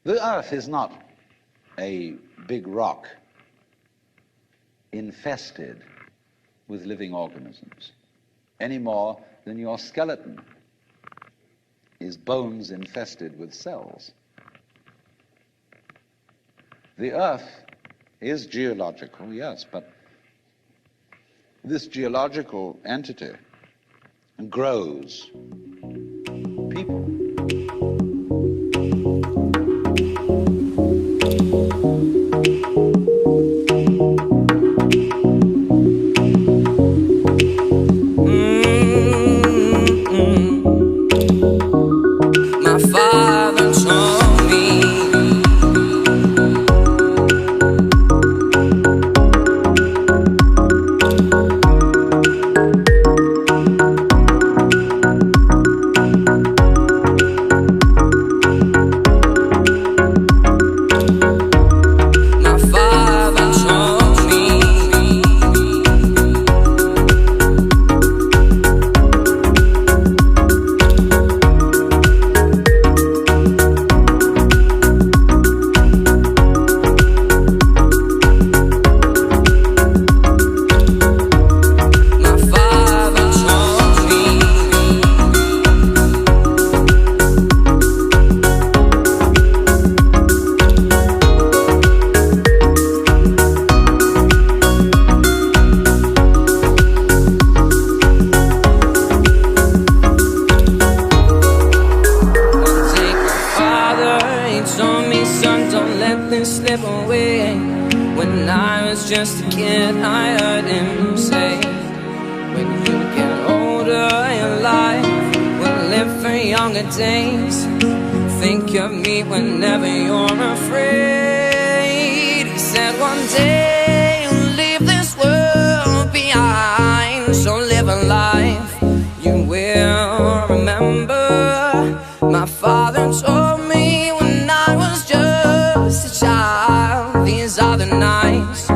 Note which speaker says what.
Speaker 1: The earth is not a big rock infested with living organisms, any more than your skeleton is bones infested with cells. The earth is geological, yes, but this geological entity grows people.
Speaker 2: My father told me slip away. When I was just a kid, I heard him say, when you get older, your life will live for younger days. Think of me whenever you're afraid. He said one day you'll leave this world behind, so live a life you will remember. My father told me when I was just a child, these are the nights